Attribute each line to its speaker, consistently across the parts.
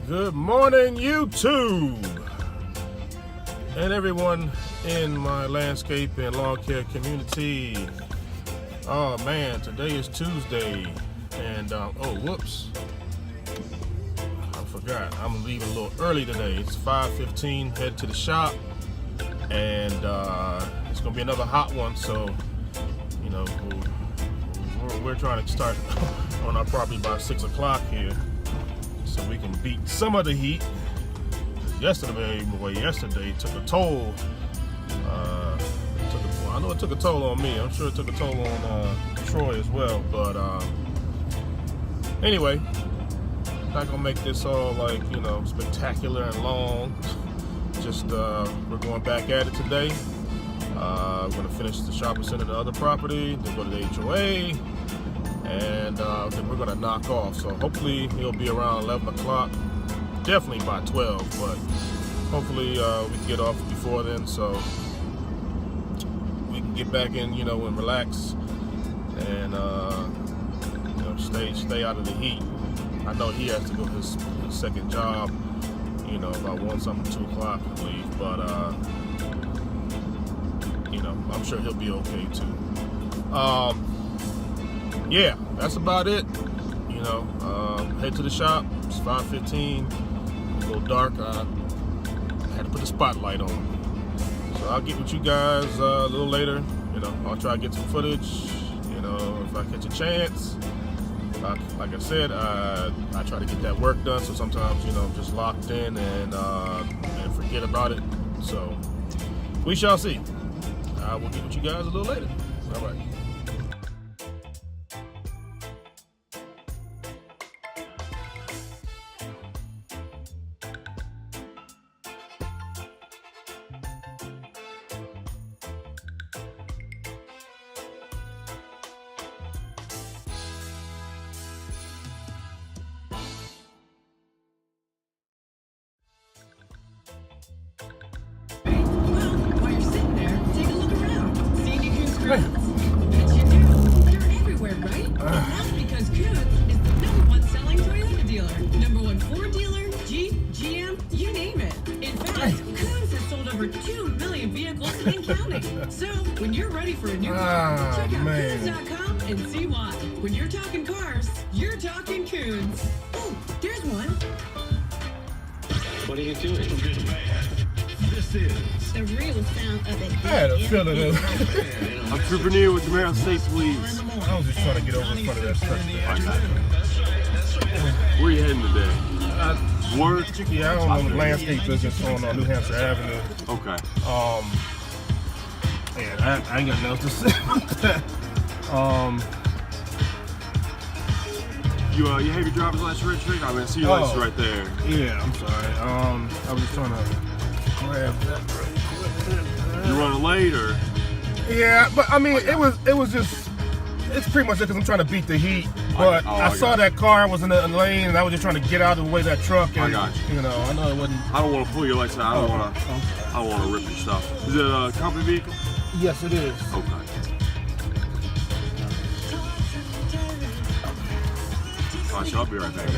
Speaker 1: Good morning, YouTube, and everyone in my landscape and lawn care community. Oh man, today is Tuesday, and oh whoops, I forgot. I'm leaving a little early today. It's 5:15. Head to the shop, and it's gonna be another hot one. So, you know, we're trying to start on our property by 6 o'clock here, so we can beat some of the heat. Yesterday took a toll. I know it took a toll on me. I'm sure it took a toll on Troy as well. But anyway, not gonna make this all like, you know, spectacular and long. Just we're going back at it today. We're gonna finish the shopping center, the other property, then go to the HOA, and then we're gonna knock off. So hopefully it'll be around 11 o'clock, definitely by 12, but hopefully we can get off before then, so we can get back in, you know, and relax, and you know, stay out of the heat. I know he has to go to his second job, you know, about 1 something, 2 o'clock, I believe, but you know, I'm sure he'll be okay too. Yeah, that's about it. You know, head to the shop. It's 5:15. A little dark. I had to put the spotlight on. So I'll get with you guys a little later. You know, I'll try to get some footage. You know, if I catch a chance. Like I said, I try to get that work done. So sometimes, you know, I'm just locked in and forget about it. So we shall see. I will get with you guys a little later. All right.
Speaker 2: Yes, you do. They're everywhere, right? And that's because Kuhn is the #1 selling Toyota dealer, #1 Ford dealer, Jeep, GM, you name it. In fact, Kuhn's has sold over 2 million vehicles and counting. So, when you're ready for a new car, check out Kuhns.com and see why. When you're talking cars, you're talking Kuhns. Oh, there's one.
Speaker 3: What are you doing?
Speaker 4: This is
Speaker 2: The real sound of it.
Speaker 1: I had a feeling it.
Speaker 3: I'm Trooper with the Maryland State Police.
Speaker 1: I was just trying to get over in front of that truck.
Speaker 3: Where are you heading today? Work?
Speaker 1: Yeah, I own a landscape business on New Hampshire Avenue.
Speaker 3: Okay.
Speaker 1: Yeah, I ain't got nothing else to say.
Speaker 3: You have your driver's license registry? I mean, I see your license right there.
Speaker 1: Yeah, I'm sorry. I was just trying to grab that real quick.
Speaker 3: You running late or?
Speaker 1: Yeah, but I mean, it was just, it's pretty much it because I'm trying to beat the heat. But I saw that car was in the lane, and I was just trying to get out of the way of that truck. And,
Speaker 3: I got you.
Speaker 1: You know, I know it wasn't.
Speaker 3: I don't want to pull your license out. I don't want to rip your stuff. Is it a company vehicle?
Speaker 1: Yes, it is.
Speaker 3: Okay. Gosh, I'll be right back.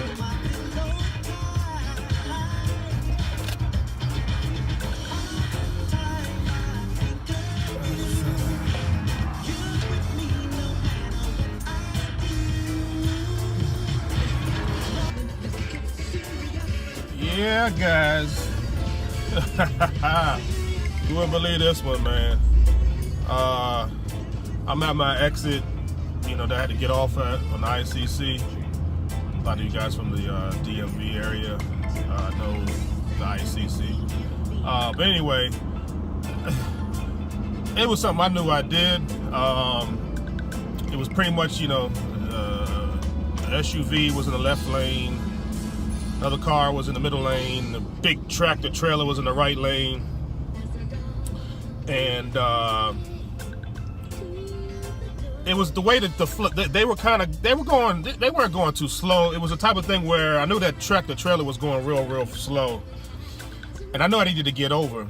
Speaker 1: Yeah, guys. You wouldn't believe this one, man. I'm at my exit, you know, that I had to get off at on the ICC. A lot of you guys from the DMV area know the ICC. But anyway, it was something I knew I did. It was pretty much, you know, the SUV was in the left lane. Another car was in the middle lane. The big tractor trailer was in the right lane. And it was the way that they weren't going too slow. It was the type of thing where I knew that tractor trailer was going real slow. And I knew I needed to get over.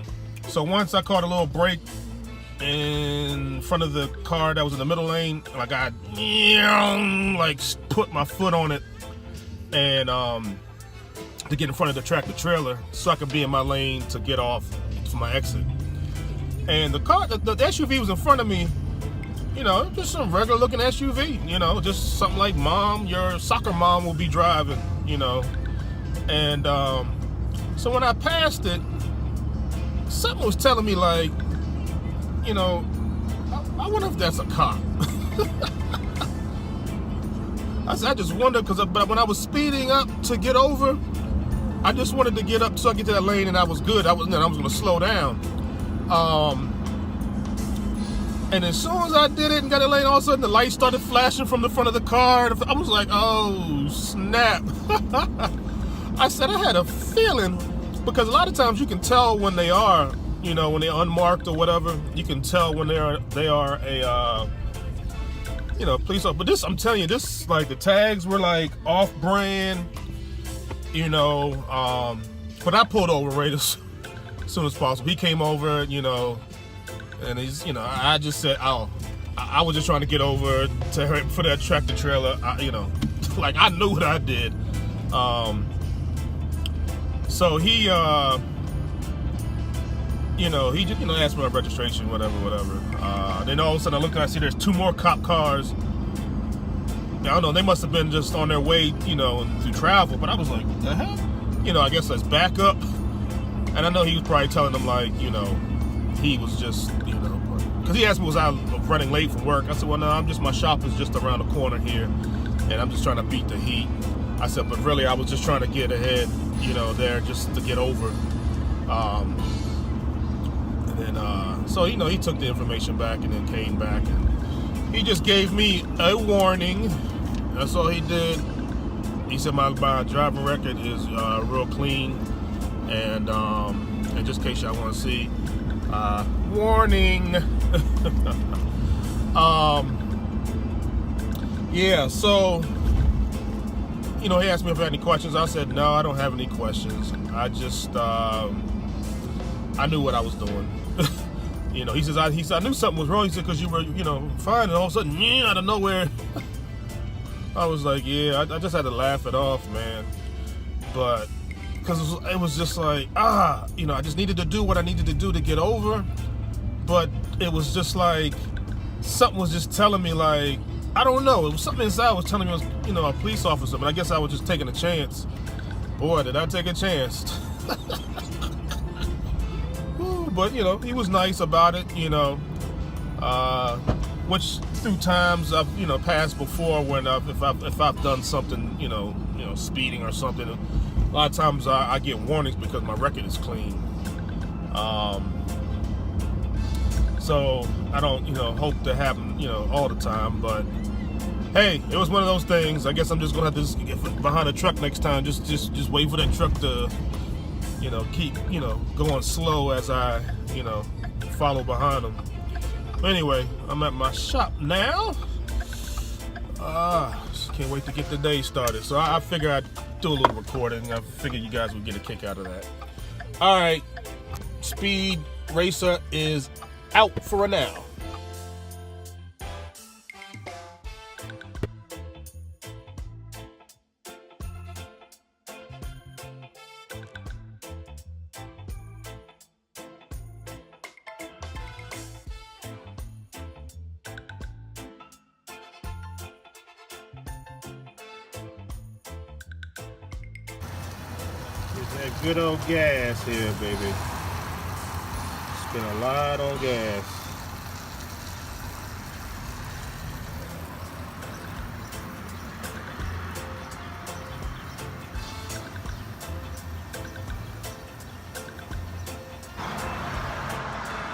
Speaker 1: So once I caught a little brake in front of the car that was in the middle lane, like I like put my foot on it, and to get in front of the tractor trailer so I could be in my lane to get off for my exit. And the car, the SUV was in front of me, you know, just some regular looking SUV, you know, just something like mom, your soccer mom will be driving, you know. And so when I passed it, something was telling me like, you know, I wonder if that's a cop. I just wonder, but when I was speeding up to get over, I just wanted to get up so I get to that lane, and I was good. I was going to slow down. And as soon as I did it and got in the lane, all of a sudden the lights started flashing from the front of the car. I was like, oh, snap. I said I had a feeling, because a lot of times you can tell when they are, you know, when they're unmarked or whatever, you can tell when they are a, you know, police officer. But this, I'm telling you, this, like, the tags were like off-brand, you know, but I pulled over right as soon as possible. He came over, you know, and he's, you know, I just said, oh, I was just trying to get over to her for that tractor trailer, you know, like I knew what I did. So he, you know, he just, you know, asked me my registration, whatever. Then all of a sudden I look and I see there's 2 more cop cars. I don't know, they must have been just on their way, you know, through travel. But I was like, what the hell? You know, I guess let's back up. And I know he was probably telling them, like, you know, he was just, you know, because he asked me, was I running late from work? I said, well, no, my shop is just around the corner here, and I'm just trying to beat the heat. I said, but really, I was just trying to get ahead, you know, there just to get over. And then, so, you know, he took the information back and then came back, and he just gave me a warning. That's all he did. He said my driving record is real clean, and just in case y'all want to see, warning. Yeah, so, you know, he asked me if I had any questions. I said, no, I don't have any questions. I just, I knew what I was doing. You know, he said, I knew something was wrong. He said, because you were, you know, fine, and all of a sudden, yeah, out of nowhere. I was like, yeah, I just had to laugh it off, man. But, because it was just like, you know, I just needed to do what I needed to do to get over. But it was just like, something was just telling me, like, I don't know. It was something inside was telling me I was, you know, a police officer. But I guess I was just taking a chance. Boy, did I take a chance. But, you know, he was nice about it, you know. Which through times I've, you know, passed before when if I've done something, you know, speeding or something. A lot of times I get warnings because my record is clean. So I don't, you know, hope to happen, you know, all the time. But hey, it was one of those things. I guess I'm just gonna have to just get behind a truck next time. Just wait for that truck to, you know, keep, you know, going slow as I, you know, follow behind them. But anyway, I'm at my shop now. Just can't wait to get the day started. So I figure I'd do a little recording. I figured you guys would get a kick out of that. All right, Speed Racer is out for now. Get that good old gas here, baby. Spend a lot on gas.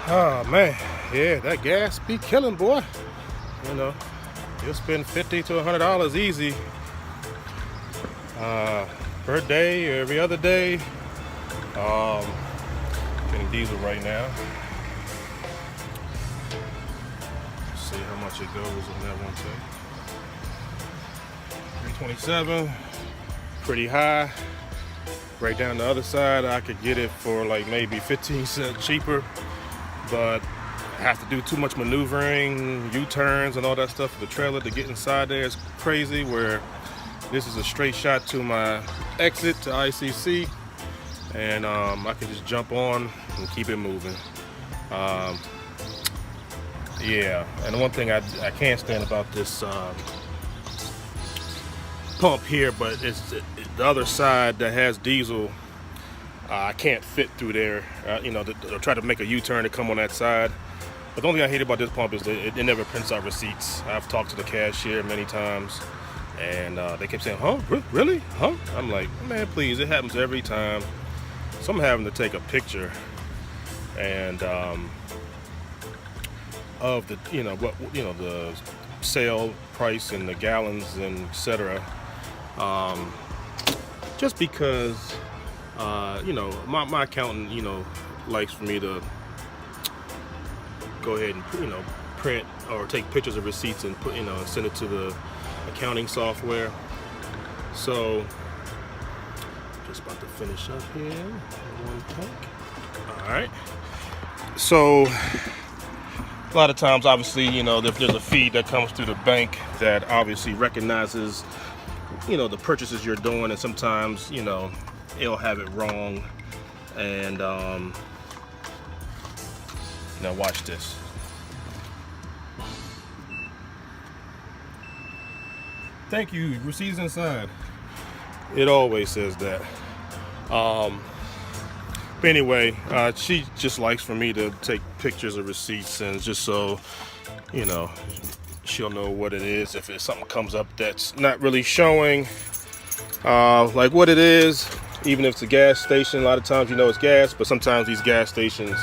Speaker 1: Oh man, yeah, that gas be killing, boy. You know, you'll spend $50 to $100 easy per day or every other day. Getting diesel right now. Let's see how much it goes on that one too. 327, pretty high. Right down the other side, I could get it for like maybe 15 cents cheaper, but I have to do too much maneuvering, U-turns and all that stuff for the trailer to get inside there. It's crazy where This is a straight shot to my exit to ICC, and I can just jump on and keep it moving. Yeah, and the one thing I can't stand about this pump here, but it's the other side that has diesel. I can't fit through there. You know, they'll try to make a U-turn to come on that side. But the only thing I hate about this pump is that it never prints out receipts. I've talked to the cashier many times, and they kept saying, "Huh? Really? Huh?" I'm like, man, please, it happens every time. So I'm having to take a picture and of the, you know, what, you know, the sale price and the gallons and etc. Just because, you know, my accountant, you know, likes for me to go ahead and, you know, print or take pictures of receipts and put, you know, send it to the accounting software. So just about to finish up here. One tank. All right. So a lot of times, obviously, you know, if there's a feed that comes through the bank that obviously recognizes, you know, the purchases you're doing, and sometimes, you know, it'll have it wrong. And now watch this. Thank you, receipts inside. It always says that. But anyway, she just likes for me to take pictures of receipts, and just so, you know, she'll know what it is if it's something comes up that's not really showing like what it is. Even if it's a gas station, a lot of times you know it's gas, but sometimes these gas stations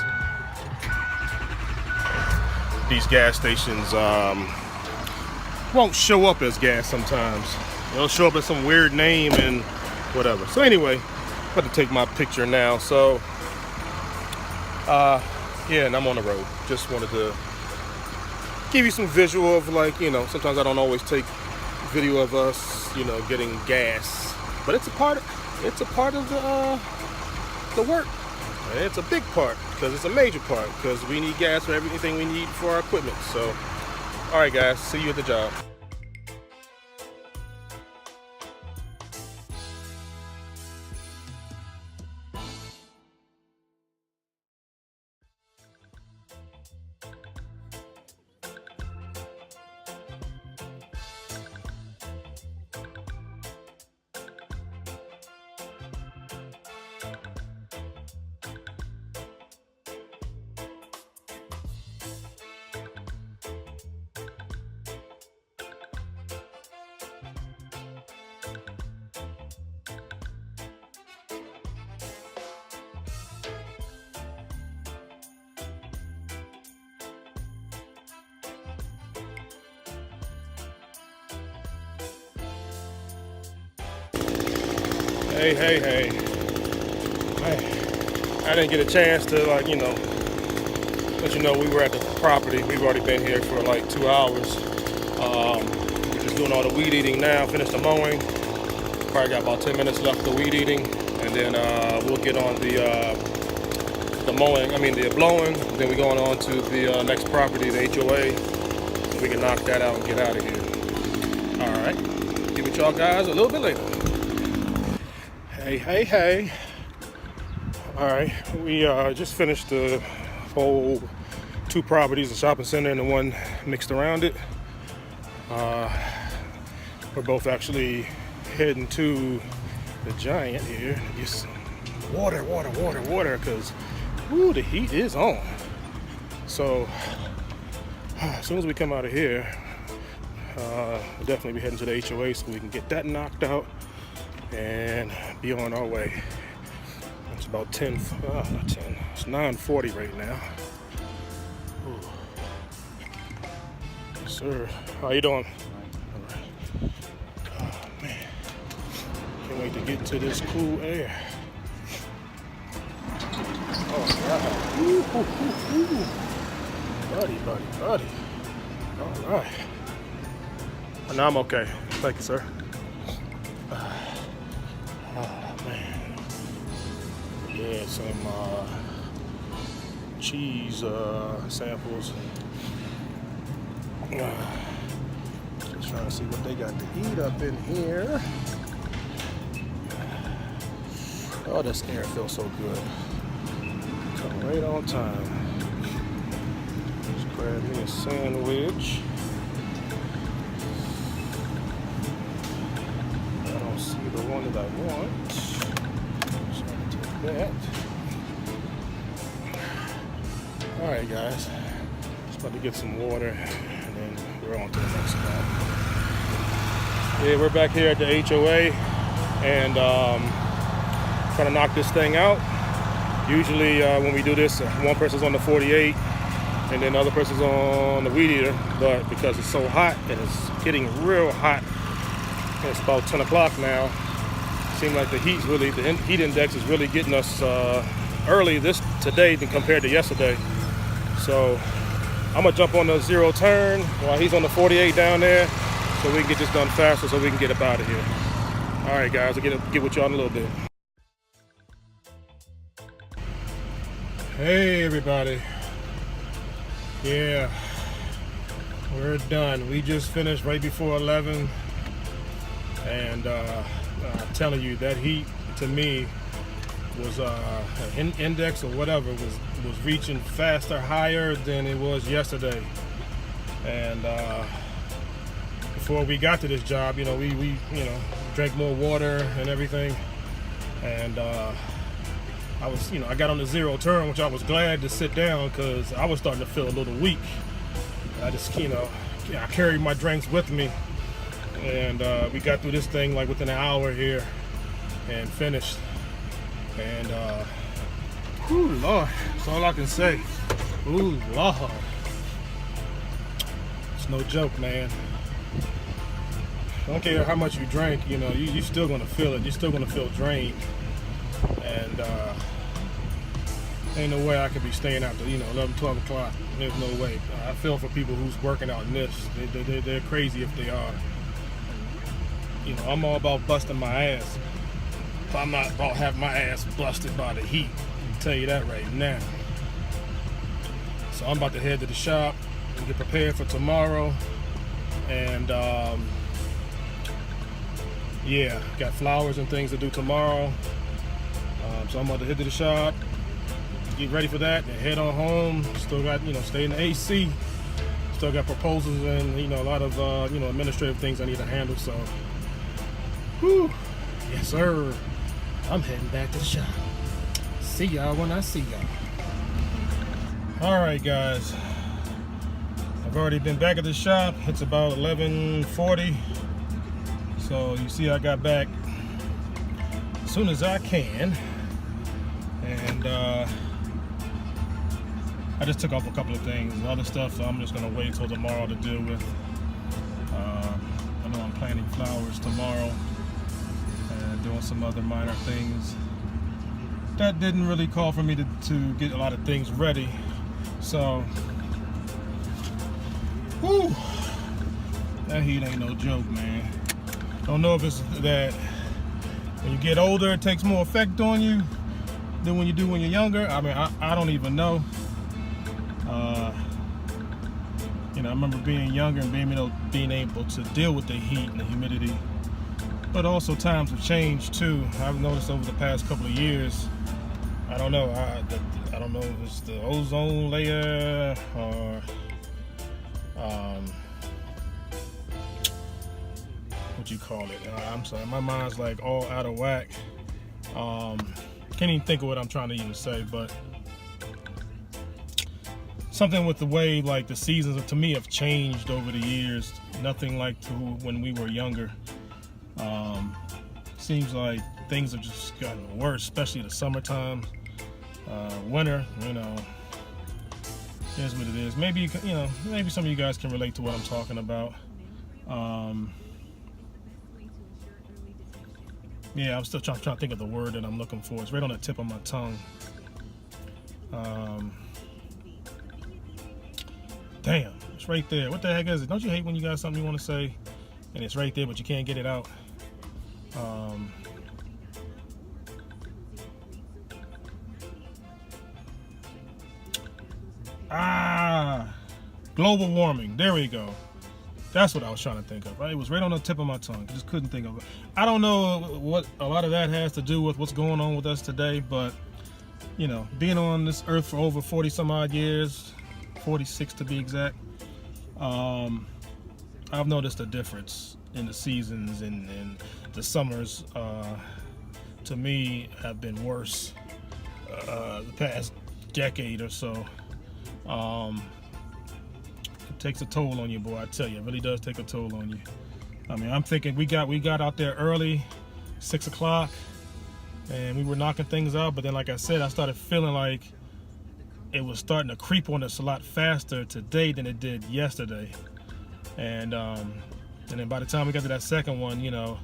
Speaker 1: won't show up as gas sometimes. It'll show up as some weird name and whatever. So anyway, I'm about to take my picture now. So yeah, and I'm on the road. Just wanted to give you some visual of, like, you know, sometimes I don't always take video of us, you know, getting gas, but it's a part of the work. And it's a big part, because it's a major part, because we need gas for everything we need for our equipment. So all right, guys, see you at the job. Hey. I didn't get a chance to, like, you know, let you know we were at the property. We've already been here for like 2 hours. We're just doing all the weed eating now, finished the mowing. Probably got about 10 minutes left of the weed eating, and then we'll get on the mowing, the blowing. Then we're going on to the next property, the HOA. So we can knock that out and get out of here. All right, be with y'all guys a little bit later. Hey. All right, we just finished the whole 2 properties, the shopping center and the one mixed around it. We're both actually heading to the Giant here to get some water, because the heat is on. So as soon as we come out of here, we'll definitely be heading to the HOA so we can get that knocked out and be on our way. It's about not 10, it's 9:40 right now. Ooh. Yes, sir. How you doing? All right. Oh, man. Can't wait to get to this cool air. Oh, God. Buddy. All right. No, I'm okay. Thank you, sir. Yeah, some cheese samples. Just Trying to see what they got to eat up in here. Oh, this air feels so good. Come right on time. Just grab me a sandwich. I don't see the one that I want. So I'm gonna take that. Alright guys. Just about to get some water and then we're on to the next spot. Yeah, we're back here at the HOA and trying to knock this thing out. Usually when we do this, one person's on the 48 and then the other person's on the weed eater, but because it's so hot and it's getting real hot, and it's about 10 o'clock now, it seems like the heat index is really getting us early today than compared to yesterday. So I'm gonna jump on the 0 turn while he's on the 48 down there so we can get this done faster so we can get up out of here. All right guys, I'll get with y'all in a little bit. Hey everybody. Yeah, we're done. We just finished right before 11 and I'm telling you that heat to me was an index or whatever was reaching faster, higher than it was yesterday. And before we got to this job, we drank more water and everything. And I got on the 0 turn, which I was glad to sit down because I was starting to feel a little weak. I just, I carried my drinks with me, and we got through this thing like within an hour here and finished. And ooh Lord, that's all I can say. Ooh Lord, it's no joke, man. I don't care how much you drink, you're still gonna feel it. You're still gonna feel drained, and ain't no way I could be staying out to 11, 12 o'clock. There's no way. I feel for people who's working out in this. They're crazy if they are. I'm all about busting my ass. I'm not about having my ass busted by the heat. I can tell you that right now. So I'm about to head to the shop and get prepared for tomorrow. And yeah, got flowers and things to do tomorrow. So I'm about to head to the shop, get ready for that, and head on home. Still got, stay in the AC. Still got proposals and, a lot of, administrative things I need to handle. So, whew, yes, sir. I'm heading back to the shop. See y'all when I see y'all. All right, guys. I've already been back at the shop. It's about 11:40. So you see I got back as soon as I can. And I just took off a couple of things. Other stuff I'm just gonna wait till tomorrow to deal with. I know I'm planting flowers tomorrow and doing some other minor things. That didn't really call for me to get a lot of things ready. So, whew, that heat ain't no joke, man. Don't know if it's that when you get older it takes more effect on you than when you do when you're younger. I mean, I don't even know. I remember being younger and being able to deal with the heat and the humidity. But also times have changed too. I've noticed over the past couple of years. I don't know. I don't know if it's the ozone layer or what you call it. I'm sorry, my mind's like all out of whack. Can't even think of what I'm trying to even say, but something with the way like the seasons to me have changed over the years. Nothing like to when we were younger. Seems like things have just gotten worse, especially the summertime. Winter, is what it is. Maybe maybe some of you guys can relate to what I'm talking about. Yeah, I'm still trying to think of the word that I'm looking for. It's right on the tip of my tongue. Damn, it's right there. What the heck is it? Don't you hate when you got something you want to say and it's right there but you can't get it out? Global warming. There we go. That's what I was trying to think of. Right? It was right on the tip of my tongue. I just couldn't think of it. I don't know what a lot of that has to do with what's going on with us today, but you know, being on this earth for over 40 some odd years, 46 to be exact, I've noticed a difference in the seasons, and the summers to me have been worse the past decade or so. It takes a toll on you, boy. I tell you, it really does take a toll on you. I mean, I'm thinking we got out there early, 6 o'clock, and we were knocking things out. But then, like I said, I started feeling like it was starting to creep on us a lot faster today than it did yesterday. And then by the time we got to that second one, you know,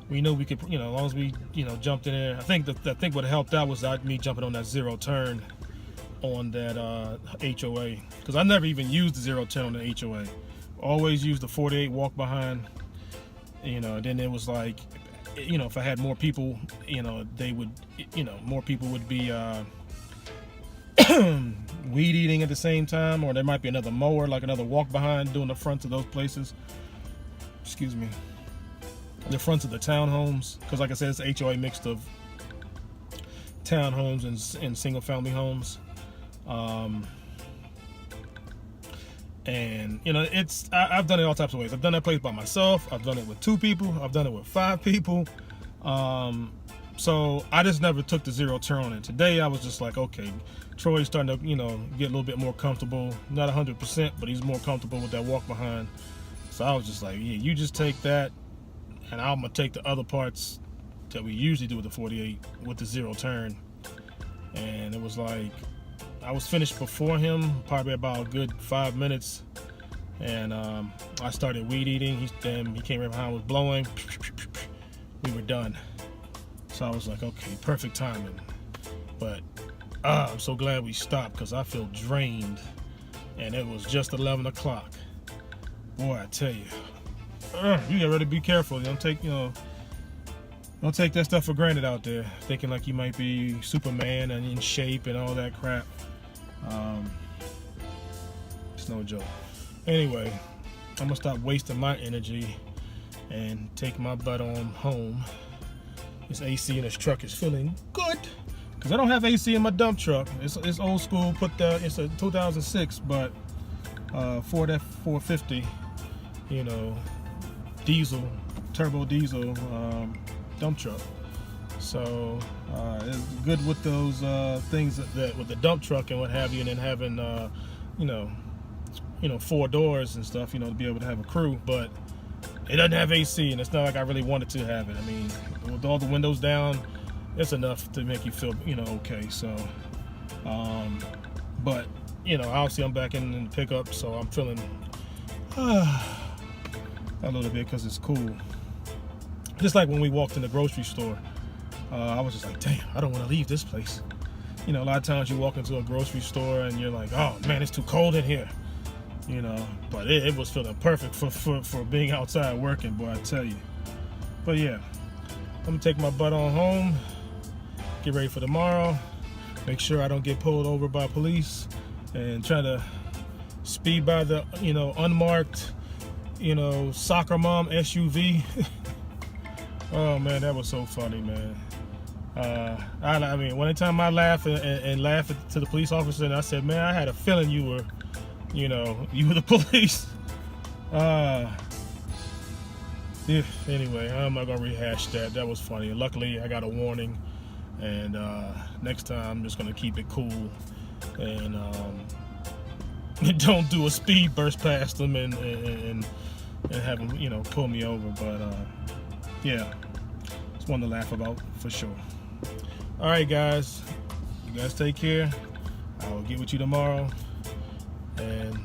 Speaker 1: we knew we could, you know, as long as we, you know, jumped in there. I think what helped out was me jumping on that zero turn on that HOA, because I never even used the zero turn on the HOA. Always used the 48 walk behind. You know, then it was like, you know, if I had more people, you know, they would, you know, more people would be weed eating at the same time, or there might be another mower, like another walk behind doing the fronts of those places. Excuse me. The fronts of the townhomes, because like I said, it's HOA mixed of townhomes and single family homes. And you know, I've done it all types of ways. I've done that place by myself. I've done it with 2 people. I've done it with 5 people. So I just never took the zero turn on it. Today I was just like, okay, Troy's starting to, you know, get a little bit more comfortable. Not 100%, but he's more comfortable with that walk behind. So I was just like, yeah, you just take that, and I'm gonna take the other parts that we usually do with the 48 with the zero turn. And it was like, I was finished before him, probably about a good 5 minutes. And I started weed eating. He came right behind, was blowing. We were done. So I was like, okay, perfect timing. But I'm so glad we stopped, because I feel drained. And it was just 11 o'clock. Boy, I tell you, you gotta be careful. Don't take that stuff for granted out there, thinking like you might be Superman and in shape and all that crap. It's no joke. Anyway, I'm gonna stop wasting my energy and take my butt on home. This AC in this truck is feeling good, because I don't have AC in my dump truck. It's old school. It's a 2006, but Ford F450, you know, diesel, turbo diesel dump truck. So it's good with those things that with the dump truck and what have you, and then having you know 4 doors and stuff, you know, to be able to have a crew. But it doesn't have AC, and it's not like I really wanted to have it. I mean, with all the windows down, it's enough to make you feel, you know, okay. So but you know, obviously I'm back in the pickup, so I'm feeling a little bit, because it's cool. Just like when we walked in the grocery store, I was just like, damn, I don't want to leave this place. You know, a lot of times you walk into a grocery store and you're like, oh man, it's too cold in here. You know, but it was feeling perfect for being outside working, boy, I tell you. But yeah, I'm gonna take my butt on home, get ready for tomorrow, make sure I don't get pulled over by police, and try to speed by the, you know, unmarked, you know, soccer mom SUV. Oh man, that was so funny, man. I mean, one time I laughed and laughed to the police officer, and I said, man, I had a feeling you were the police. Yeah, anyway, I'm not gonna rehash that. That was funny. Luckily, I got a warning, and next time I'm just gonna keep it cool and don't do a speed burst past them and have them, you know, pull me over. But yeah, it's one to laugh about for sure. All right, guys, you guys take care. I will get with you tomorrow, and